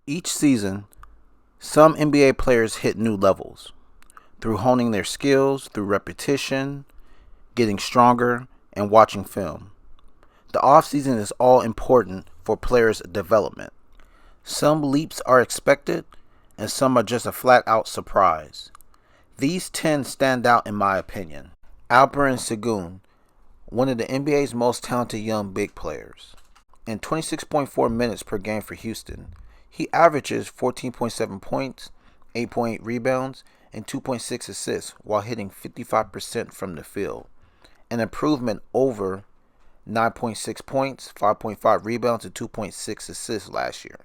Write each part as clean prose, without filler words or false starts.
Each season, some NBA players hit new levels through honing their skills, through repetition, getting stronger, and watching film. The offseason is all important for players' development. Some leaps are expected, and some are just a flat out surprise. These 10 stand out in my opinion. Alperen Sengun, one of the NBA's most talented young big players. In 26.4 minutes per game for Houston, he averages 14.7 points, 8.8 rebounds, and 2.6 assists while hitting 55% from the field, an improvement over 9.6 points, 5.5 rebounds, and 2.6 assists last year.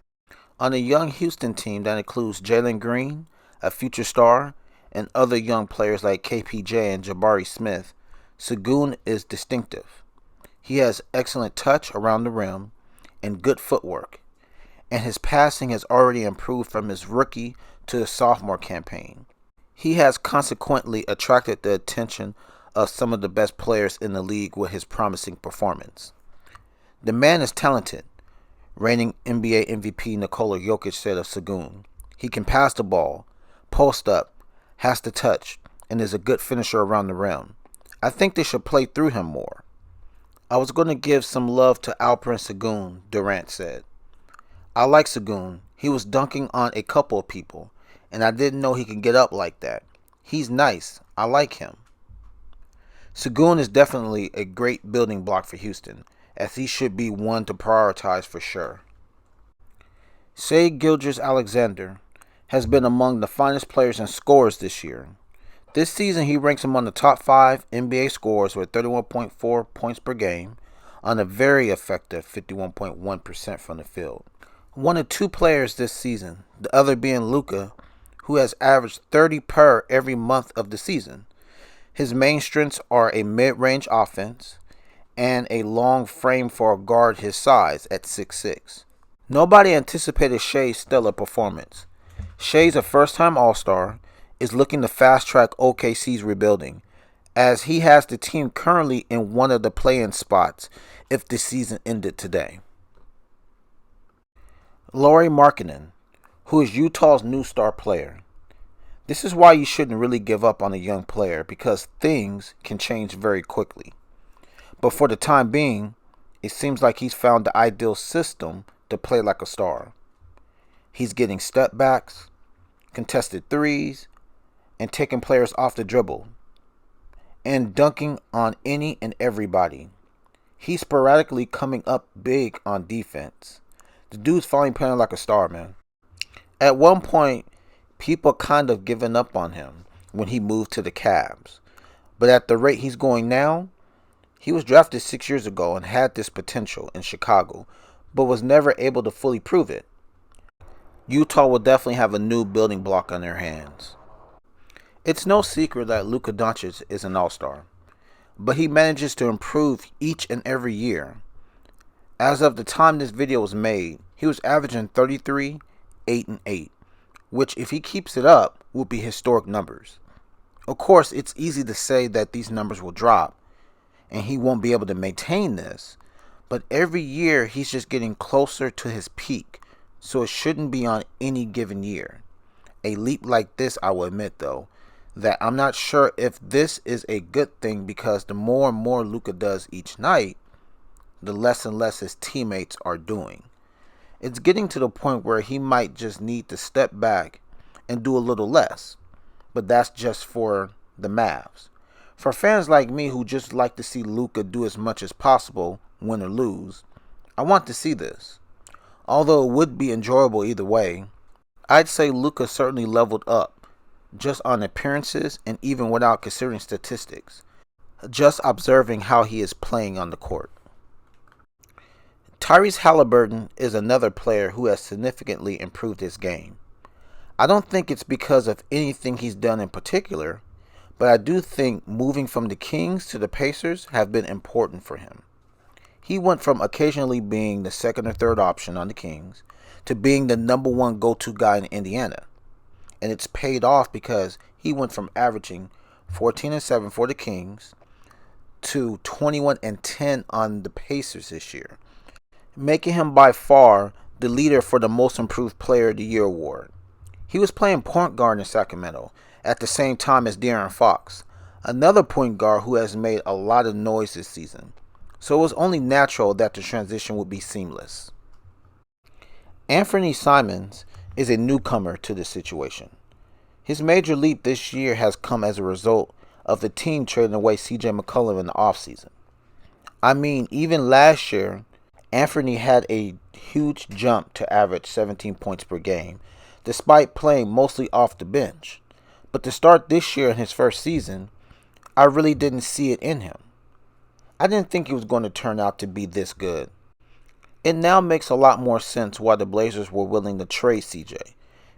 On a young Houston team that includes Jalen Green, a future star, and other young players like KPJ and Jabari Smith, Sengun is distinctive. He has excellent touch around the rim and good footwork, and his passing has already improved from his rookie to his sophomore campaign. He has consequently attracted the attention of some of the best players in the league with his promising performance. The man is talented, reigning NBA MVP Nikola Jokic said of Sengun. He can pass the ball, post up, has the touch, and is a good finisher around the rim. I think they should play through him more. I was going to give some love to Alperen Sengun, Durant said. I like Sengun. He was dunking on a couple of people, and I didn't know he could get up like that. He's nice. I like him. Sengun is definitely a great building block for Houston, as he should be one to prioritize for sure. Shai Gilgeous-Alexander has been among the finest players and scorers this year. This season, he ranks among the top 5 NBA scorers with 31.4 points per game on a very effective 51.1% from the field. One of 2 players this season, the other being Luka, who has averaged 30 per every month of the season. His main strengths are a mid-range offense and a long frame for a guard his size at 6'6". Nobody anticipated Shai's stellar performance. Shai's a first-time All-Star, is looking to fast-track OKC's rebuilding, as he has the team currently in one of the play-in spots if the season ended today. Lauri Markkanen, who is Utah's new star player. This is why you shouldn't really give up on a young player, because things can change very quickly. But for the time being, it seems like he's found the ideal system to play like a star. He's getting step backs, contested threes, and taking players off the dribble, and dunking on any and everybody. He's sporadically coming up big on defense. The dude's finally playing like a star, man. At one point, people kind of given up on him when he moved to the Cavs. But at the rate he's going now, he was drafted 6 years ago and had this potential in Chicago, but was never able to fully prove it. Utah will definitely have a new building block on their hands. It's no secret that Luka Doncic is an all-star, but he manages to improve each and every year. As of the time this video was made, he was averaging 33, 8, and 8, which if he keeps it up will be historic numbers. Of course, it's easy to say that these numbers will drop and he won't be able to maintain this, but every year he's just getting closer to his peak, so it shouldn't be on any given year. A leap like this, I will admit though, that I'm not sure if this is a good thing, because the more and more Luka does each night, the less and less his teammates are doing. It's getting to the point where he might just need to step back and do a little less, but that's just for the Mavs. For fans like me who just like to see Luka do as much as possible, win or lose, I want to see this. Although it would be enjoyable either way, I'd say Luka certainly leveled up, just on appearances and even without considering statistics, just observing how he is playing on the court. Tyrese Halliburton is another player who has significantly improved his game. I don't think it's because of anything he's done in particular, but I do think moving from the Kings to the Pacers have been important for him. He went from occasionally being the second or third option on the Kings to being the number 1 go-to guy in Indiana. And it's paid off, because he went from averaging 14-7 for the Kings to 21-10 on the Pacers this year, making him by far the leader for the Most Improved Player of the Year award. He was playing point guard in Sacramento at the same time as De'Aaron Fox, another point guard who has made a lot of noise this season, so it was only natural that the transition would be seamless. Anthony Simons is a newcomer to this situation. His major leap this year has come as a result of the team trading away CJ McCollum in the offseason. I mean, even last year, Anthony had a huge jump to average 17 points per game, despite playing mostly off the bench. But to start this year in his first season, I really didn't see it in him. I didn't think he was going to turn out to be this good. It now makes a lot more sense why the Blazers were willing to trade CJ,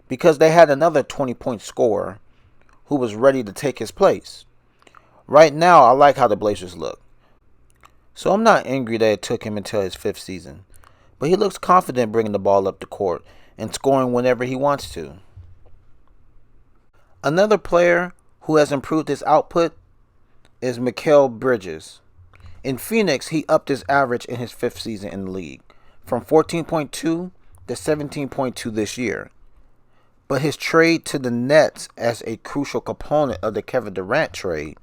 because they had another 20-point scorer who was ready to take his place. Right now, I like how the Blazers look. So I'm not angry that it took him until his 5th season, but he looks confident bringing the ball up the court and scoring whenever he wants to. Another player who has improved his output is Mikal Bridges. In Phoenix, he upped his average in his 5th season in the league, from 14.2 to 17.2 this year. But his trade to the Nets as a crucial component of the Kevin Durant trade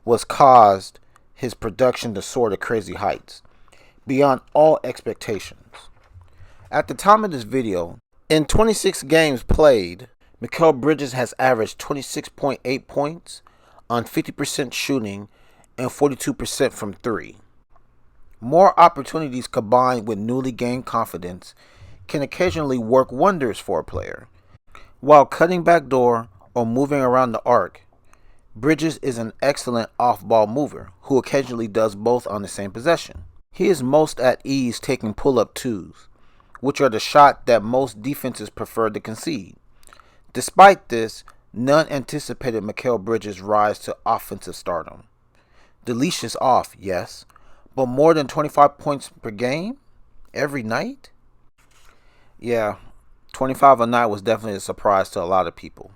was caused his production to soar to crazy heights, beyond all expectations. At the time of this video, in 26 games played, Mikal Bridges has averaged 26.8 points on 50% shooting and 42% from 3. More opportunities combined with newly gained confidence can occasionally work wonders for a player. While cutting backdoor or moving around the arc, Bridges is an excellent off-ball mover who occasionally does both on the same possession. He is most at ease taking pull-up twos, which are the shot that most defenses prefer to concede. Despite this, none anticipated Mikal Bridges' rise to offensive stardom. The leash is off, yes, but more than 25 points per game? Every night? Yeah, 25 a night was definitely a surprise to a lot of people.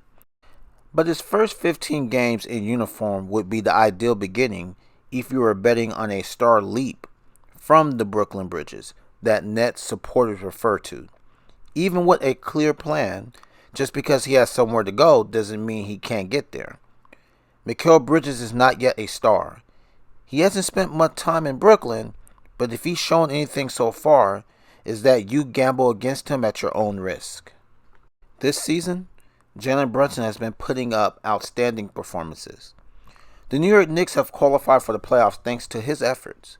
But his first 15 games in uniform would be the ideal beginning if you were betting on a star leap from the Brooklyn Bridges that Nets supporters refer to. Even with a clear plan, just because he has somewhere to go doesn't mean he can't get there. Mikal Bridges is not yet a star. He hasn't spent much time in Brooklyn, but if he's shown anything so far, is that you gamble against him at your own risk. This season, Jalen Brunson has been putting up outstanding performances. The New York Knicks have qualified for the playoffs thanks to his efforts.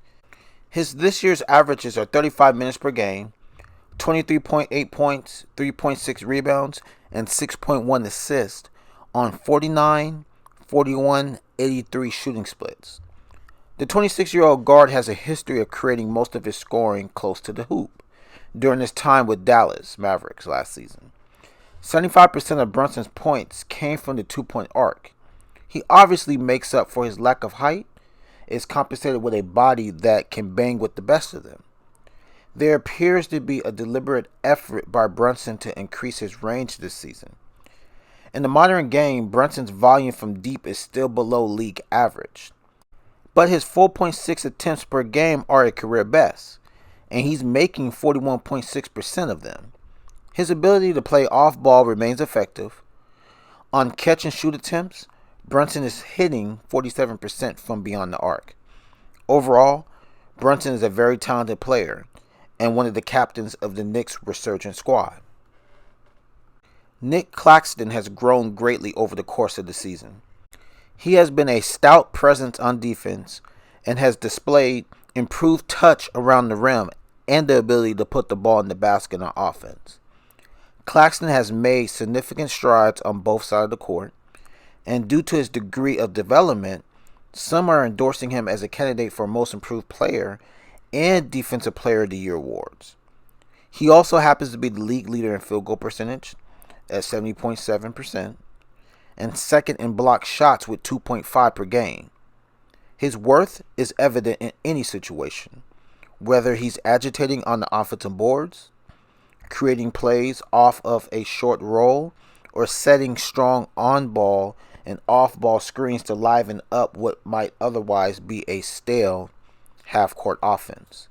His this year's averages are 35 minutes per game, 23.8 points, 3.6 rebounds, and 6.1 assists on 49, 41, 83 shooting splits. The 26-year-old guard has a history of creating most of his scoring close to the hoop during his time with Dallas Mavericks last season. 75% of Brunson's points came from the two-point arc. He obviously makes up for his lack of height, is compensated with a body that can bang with the best of them. There appears to be a deliberate effort by Brunson to increase his range this season. In the modern game, Brunson's volume from deep is still below league average, but his 4.6 attempts per game are a career best, and he's making 41.6% of them. His ability to play off-ball remains effective. On catch-and-shoot attempts, Brunson is hitting 47% from beyond the arc. Overall, Brunson is a very talented player and one of the captains of the Knicks' resurgent squad. Nic Claxton has grown greatly over the course of the season. He has been a stout presence on defense and has displayed improved touch around the rim and the ability to put the ball in the basket on offense. Claxton has made significant strides on both sides of the court, and due to his degree of development, some are endorsing him as a candidate for Most Improved Player and Defensive Player of the Year awards. He also happens to be the league leader in field goal percentage at 70.7% and second in block shots with 2.5 per game. His worth is evident in any situation, whether he's agitating on the offensive boards, creating plays off of a short roll, or setting strong on-ball and off-ball screens to liven up what might otherwise be a stale half-court offense.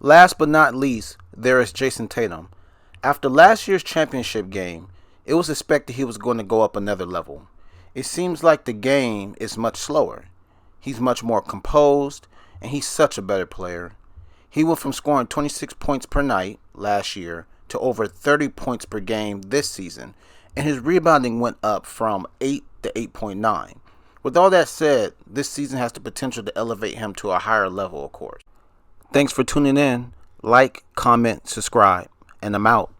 Last but not least, there is Jason Tatum. After last year's championship game, it was expected he was going to go up another level. It seems like the game is much slower. He's much more composed, and he's such a better player. He went from scoring 26 points per night last year to over 30 points per game this season, and his rebounding went up from 8 to 8.9. With all that said, this season has the potential to elevate him to a higher level, of course. Thanks for tuning in. Like, comment, subscribe, and I'm out.